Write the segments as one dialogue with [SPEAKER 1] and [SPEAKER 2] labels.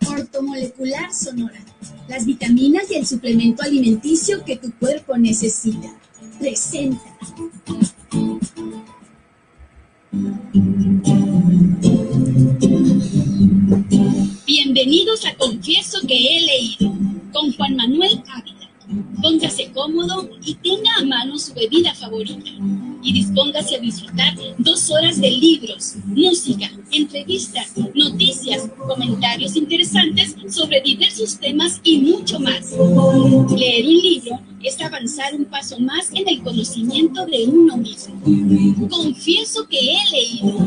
[SPEAKER 1] Ortomolecular Sonora. Las vitaminas y el suplemento alimenticio que tu cuerpo necesita. Presenta. Bienvenidos a Confieso que he leído, con Juan Manuel Ávila. Póngase cómodo y tenga a mano su bebida favorita. Y dispóngase a disfrutar 2 horas de libros, música, entrevistas, noticias, comentarios interesantes sobre diversos temas y mucho más. Leer un libro es avanzar un paso más en el conocimiento de uno mismo. Confieso que he leído.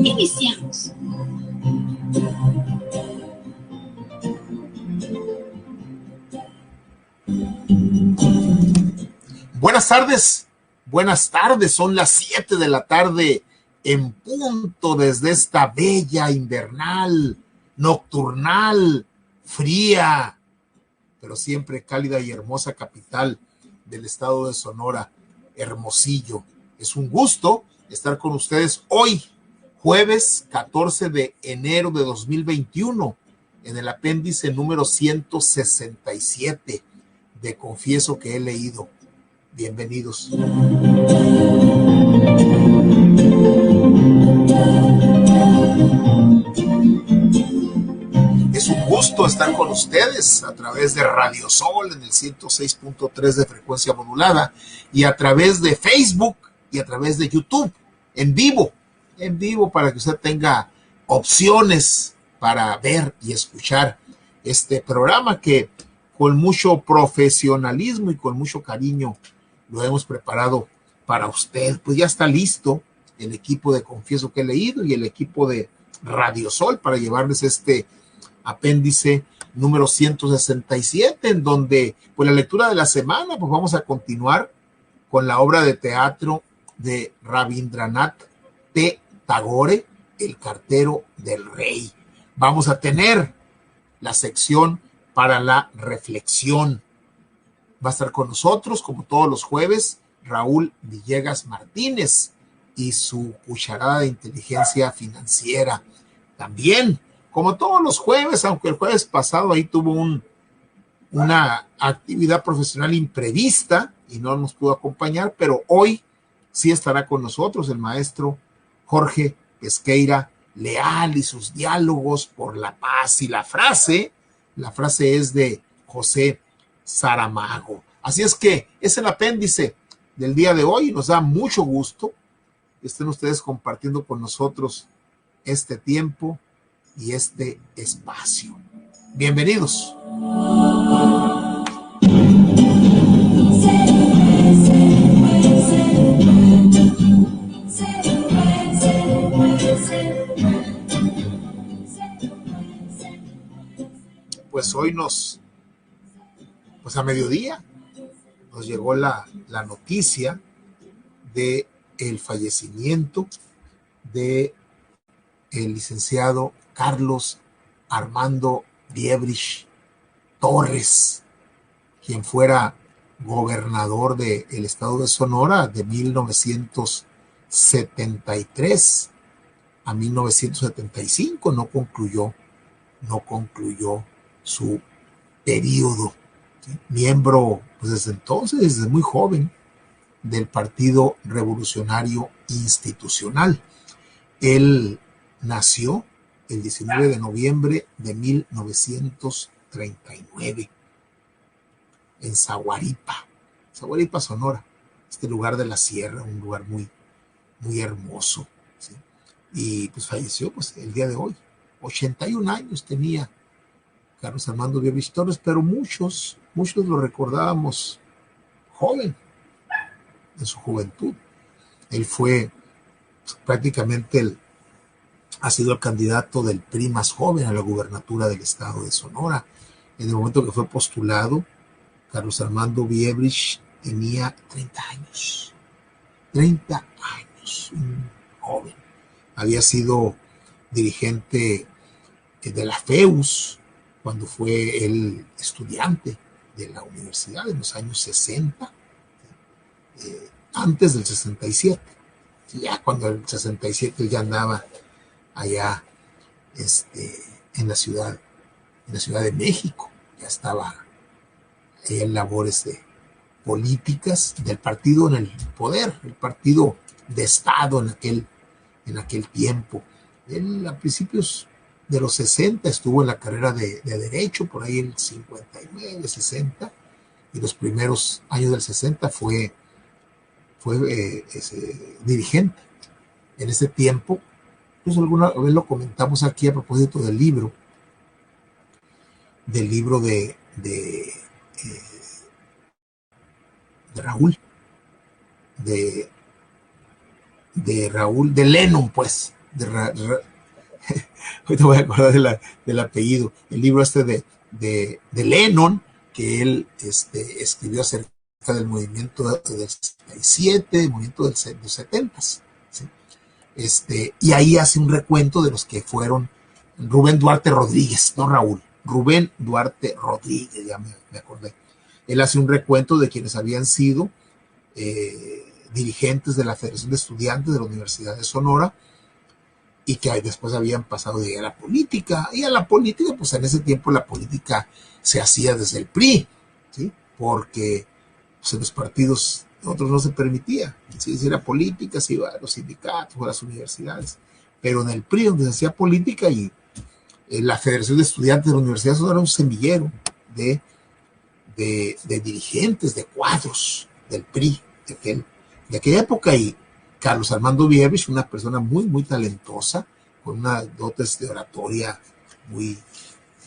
[SPEAKER 1] Iniciamos.
[SPEAKER 2] Buenas tardes, son las 7 de la tarde en punto desde esta bella, invernal, nocturnal, fría, pero siempre cálida y hermosa capital del estado de Sonora, Hermosillo. Es un gusto estar con ustedes hoy, jueves 14 de enero de 2021, en el apéndice número 167 de Confieso que he leído. Bienvenidos. Es un gusto estar con ustedes a través de Radio Sol en el 106.3 de frecuencia modulada y a través de Facebook y a través de YouTube en vivo para que usted tenga opciones para ver y escuchar este programa que con mucho profesionalismo y con mucho cariño lo hemos preparado para usted. Pues ya está listo el equipo de Confieso que he leído y el equipo de Radio Sol para llevarles este apéndice número 167, en donde, pues la lectura de la semana, pues vamos a continuar con la obra de teatro de Rabindranath Tagore, El cartero del rey. Vamos a tener la sección para la reflexión. Va a estar con nosotros, como todos los jueves, Raúl Villegas Martínez y su cucharada de inteligencia financiera. También, como todos los jueves, aunque el jueves pasado ahí tuvo una actividad profesional imprevista y no nos pudo acompañar, pero hoy sí estará con nosotros el maestro Jorge Pesqueira Leal y sus diálogos por la paz. Y la frase es de José Saramago. Así es que es el apéndice del día de hoy. Nos da mucho gusto que estén ustedes compartiendo con nosotros este tiempo y este espacio. Bienvenidos. Pues hoy pues a mediodía nos llegó la noticia de el fallecimiento de el licenciado Carlos Armando Wiebrich Torres, quien fuera gobernador del estado de Sonora de 1973 a 1975. No concluyó su periodo. ¿Sí? Miembro, pues desde entonces, desde muy joven, del Partido Revolucionario Institucional. Él nació el 19 de noviembre de 1939 en Zaguaripa, Sonora, este lugar de la sierra, un lugar muy, muy hermoso, ¿sí? Y pues falleció pues el día de hoy. 81 años tenía Carlos Armando Wiebrich Torres, pero muchos lo recordábamos joven, en su juventud. Él fue prácticamente ha sido el candidato del PRI más joven a la gubernatura del estado de Sonora. En el momento que fue postulado, Carlos Armando Wiebrich tenía 30 años. 30 años, un joven. Había sido dirigente de la FEUS cuando fue el estudiante de la universidad en los años 60, antes del 67. Ya cuando el 67 ya andaba allá en la Ciudad de México. Ya estaba en labores políticas del partido en el poder, el partido de Estado en aquel tiempo. Él a principios de los 60 estuvo en la carrera de Derecho, por ahí en 59, 60, y los primeros años del 60 fue dirigente. En ese tiempo, pues alguna vez lo comentamos aquí a propósito del libro de Raúl, de Raúl, de Lennon, pues, ahorita voy a acordar del apellido, el libro de Lennon, que él escribió acerca del movimiento del 67, el movimiento de los 70, ¿sí? Y ahí hace un recuento de los que fueron Rubén Duarte Rodríguez, no Raúl, Rubén Duarte Rodríguez, ya me acordé. Él hace un recuento de quienes habían sido dirigentes de la Federación de Estudiantes de la Universidad de Sonora y que después habían pasado de a la política. Y a la política, pues en ese tiempo la política se hacía desde el PRI, ¿sí? Porque pues, en los partidos otros no se permitía. Si era política, se iba a los sindicatos o a las universidades. Pero en el PRI, donde se hacía política, y la Federación de Estudiantes de la Universidad de Sonora era un semillero de dirigentes, de cuadros del PRI de aquella época. Y Carlos Armando Vierbich, una persona muy, muy talentosa, con unas dotes de oratoria muy,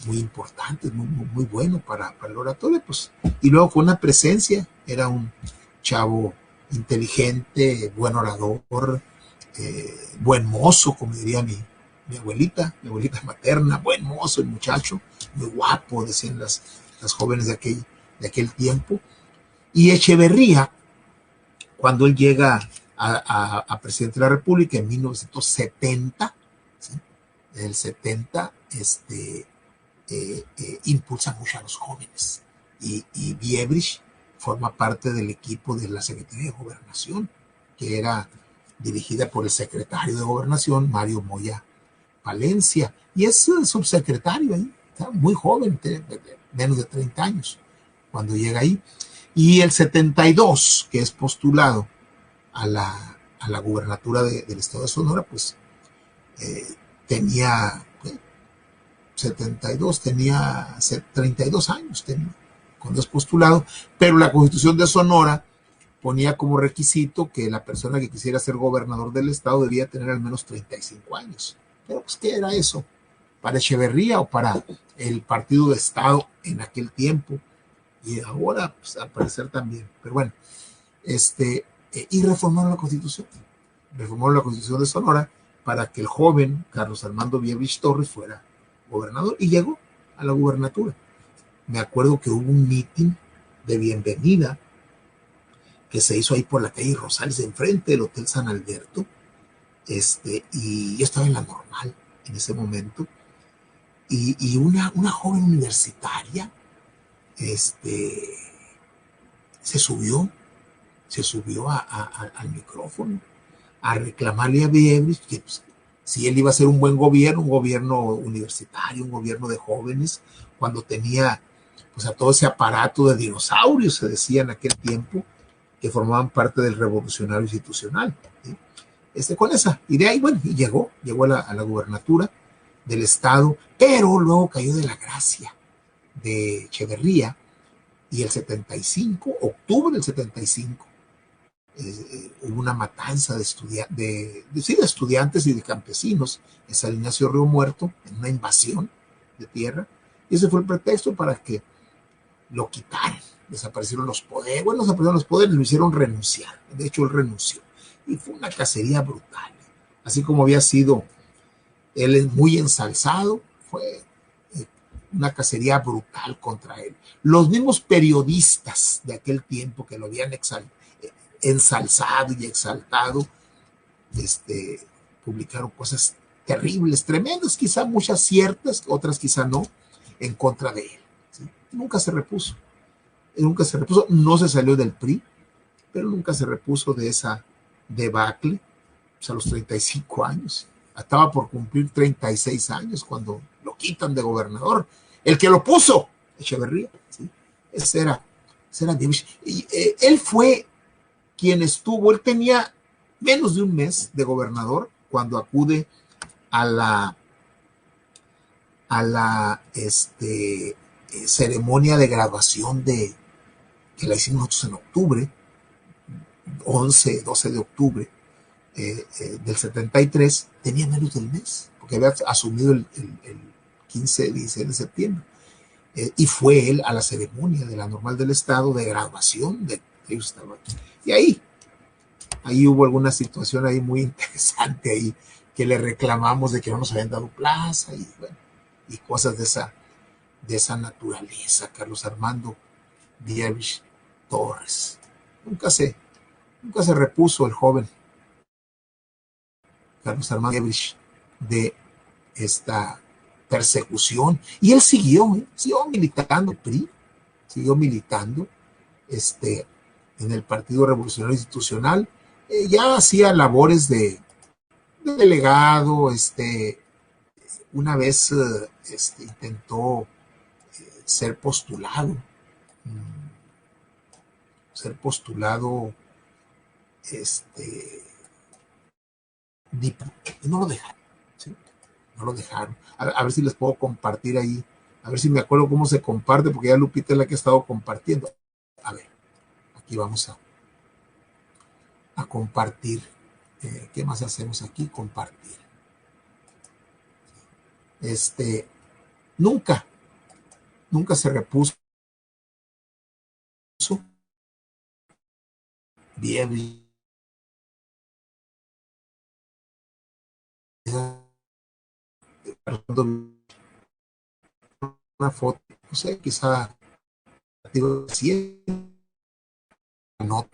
[SPEAKER 2] muy importantes, muy, muy bueno para el oratorio, pues, y luego con una presencia, era un chavo inteligente, buen orador, buen mozo, como diría mi abuelita materna, buen mozo el muchacho, muy guapo, decían las jóvenes de aquel tiempo. Y Echeverría, cuando él llega a presidente de la República en 1970, ¿sí? En el 70, impulsa mucho a los jóvenes. Y Viebrich forma parte del equipo de la Secretaría de Gobernación, que era dirigida por el secretario de Gobernación, Mario Moya Palencia, y es subsecretario ahí, está muy joven, menos de 30 años, cuando llega ahí. Y el 72, que es postulado a la gubernatura del estado de Sonora, pues tenía 72, tenía 32 años, cuando es postulado, pero la Constitución de Sonora ponía como requisito que la persona que quisiera ser gobernador del estado debía tener al menos 35 años. Pero pues, ¿qué era eso? ¿Para Echeverría o para el partido de Estado en aquel tiempo? Y ahora, pues, al parecer también. Pero bueno, y reformaron la Constitución. Reformaron la Constitución de Sonora para que el joven Carlos Armando Viebrich Torres fuera gobernador, y llegó a la gubernatura. Me acuerdo que hubo un mitin de bienvenida que se hizo ahí por la calle Rosales, enfrente del Hotel San Alberto, y yo estaba en la Normal en ese momento, y una joven universitaria se subió al micrófono a reclamarle a Viebrich que pues, si él iba a hacer un buen gobierno, un gobierno universitario, un gobierno de jóvenes, cuando tenía pues a todo ese aparato de dinosaurios, se decía en aquel tiempo, que formaban parte del revolucionario institucional, ¿sí? Con esa idea, y bueno, y llegó a la gubernatura del estado, pero luego cayó de la gracia de Echeverría, y el 75, octubre del 75, hubo una matanza de estudiantes y de campesinos en San Ignacio Río Muerto, en una invasión de tierra, y ese fue el pretexto para que lo quitaran. Desaparecieron los poderes, bueno, desaparecieron los poderes, lo hicieron renunciar, de hecho él renunció, y fue una cacería brutal, así como había sido él muy ensalzado, fue una cacería brutal contra él. Los mismos periodistas de aquel tiempo que lo habían ensalzado y exaltado, publicaron cosas terribles, tremendas, quizá muchas ciertas, otras quizá no, en contra de él, ¿sí? Nunca se repuso, no se salió del PRI, pero nunca se repuso de esa debacle, pues a los 35 años, estaba por cumplir 36 años cuando lo quitan de gobernador. El que lo puso, Echeverría, ¿sí? Ese era Diebich. Y él fue quien él tenía menos de un mes de gobernador cuando acude a la ceremonia de graduación que la hicimos nosotros en octubre, 12 de octubre del 73, tenía menos del mes, porque había asumido el 15, 16 de septiembre. Y fue él a la ceremonia de la Normal del Estado de graduación de ellos estaban. Y ahí hubo alguna situación ahí muy interesante ahí que le reclamamos de que no nos habían dado plaza y bueno, y cosas de esa naturaleza. Carlos Armando Diebich Torres nunca se repuso el joven Carlos Armando Diebich de esta persecución, y él siguió militando PRI, siguió militando en el Partido Revolucionario Institucional, ya hacía labores de delegado, una vez intentó ser postulado, no lo dejaron, ¿sí? No lo dejaron. A ver si les puedo compartir ahí, a ver si me acuerdo cómo se comparte, porque ya Lupita es la que ha estado compartiendo. A ver, aquí vamos a compartir. ¿Qué más hacemos aquí? Compartir. Nunca se repuso bien una foto, no sé, quizá digo, si no,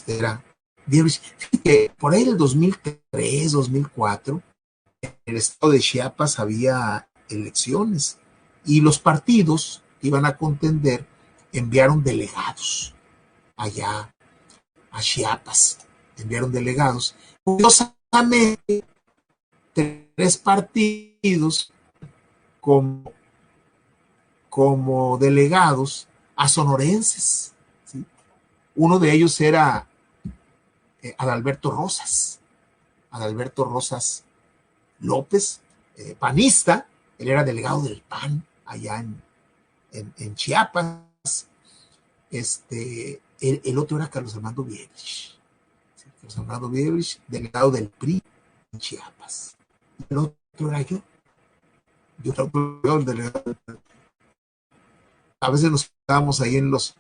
[SPEAKER 2] era que por ahí del 2003, 2004, en el estado de Chiapas había elecciones y los partidos que iban a contender enviaron delegados allá a Chiapas, enviaron delegados. Curiosamente, 3 partidos como delegados a sonorenses, ¿sí? Uno de ellos era Adalberto Rosas López, panista. Él era delegado del PAN allá en Chiapas. El otro era Carlos Armando Diebich, ¿sí? Carlos Armando Diebich, delegado del PRI en Chiapas. El otro era yo era otro delegado. A veces nos quedábamos ahí en los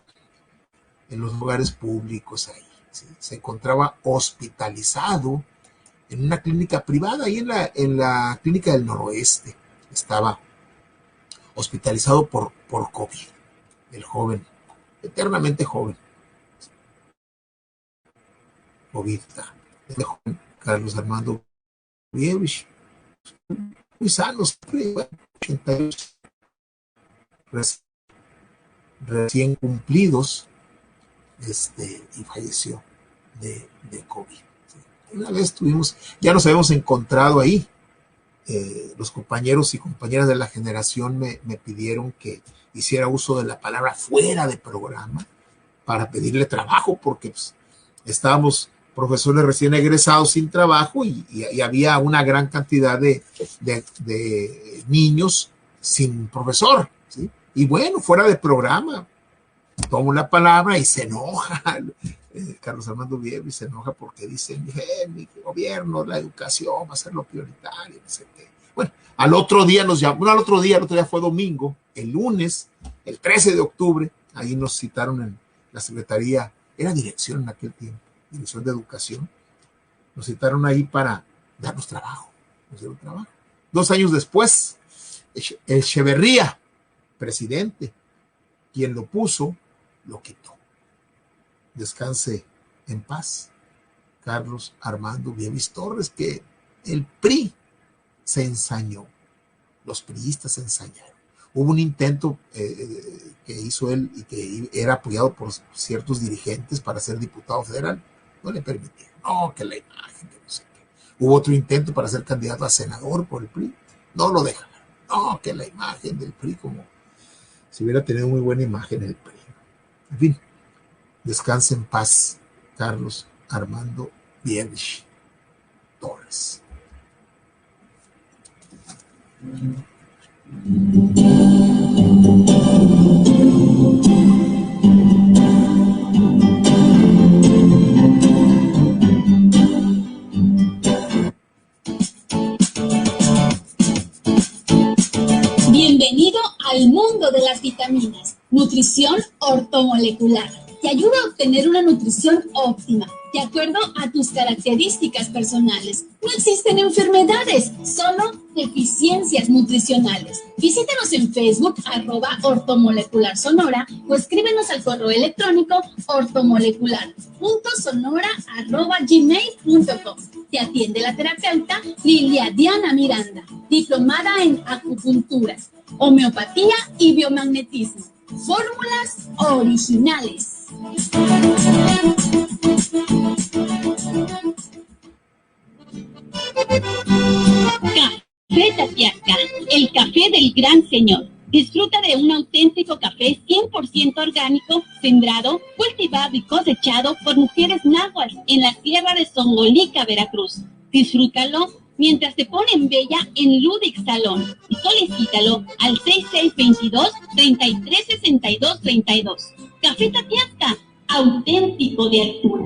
[SPEAKER 2] lugares públicos ahí, ¿sí? Se encontraba hospitalizado en una clínica privada, ahí en la clínica del Noroeste. Estaba hospitalizado por COVID, el joven, eternamente joven. COVID, el joven Carlos Armando Diebich, muy sano, 88, recién cumplidos, y falleció de COVID. Una vez ya nos habíamos encontrado ahí. Los compañeros y compañeras de la generación me pidieron que hiciera uso de la palabra fuera de programa para pedirle trabajo, porque pues, estábamos profesores recién egresados sin trabajo y había una gran cantidad de niños sin profesor, ¿sí? Y bueno, fuera de programa, tomo la palabra y se enoja. Carlos Armando Diebich se enoja porque dice, mi gobierno, la educación va a ser lo prioritario, no sé qué. Bueno, al otro día el otro día fue domingo, el lunes, el 13 de octubre, ahí nos citaron en la Secretaría, era dirección en aquel tiempo, Dirección de Educación, nos citaron ahí para darnos trabajo, 2 años después, Echeverría, presidente, quien lo puso, lo quitó. Descanse en paz, Carlos Armando Diebich Torres, que el PRI se ensañó, los priistas se ensañaron. Hubo un intento que hizo él y que era apoyado por ciertos dirigentes para ser diputado federal, no le permitieron, no, que la imagen, que no sé qué. Hubo otro intento para ser candidato a senador por el PRI. No lo dejan. No, que la imagen del PRI, como si hubiera tenido muy buena imagen el PRI. En fin, descanse en paz, Carlos Armando Bielch Torres.
[SPEAKER 1] Bienvenido al mundo de las vitaminas. Nutrición ortomolecular. Te ayuda a obtener una nutrición óptima, de acuerdo a tus características personales. No existen enfermedades, solo deficiencias nutricionales. Visítanos en Facebook, @ortomolecularsonora, o escríbenos al correo electrónico ortomolecular.sonora@gmail.com. Te atiende la terapeuta Lilia Diana Miranda, diplomada en acupuntura, homeopatía y biomagnetismo. Fórmulas originales. Café Tatiasca, el café del gran señor. Disfruta de un auténtico café 100% orgánico, sembrado, cultivado y cosechado por mujeres náhuatl en la sierra de Zongolica, Veracruz. Disfrútalo mientras te ponen bella en Ludic Salón y solicítalo al 6622-336232. Café Tatiasca, auténtico de altura.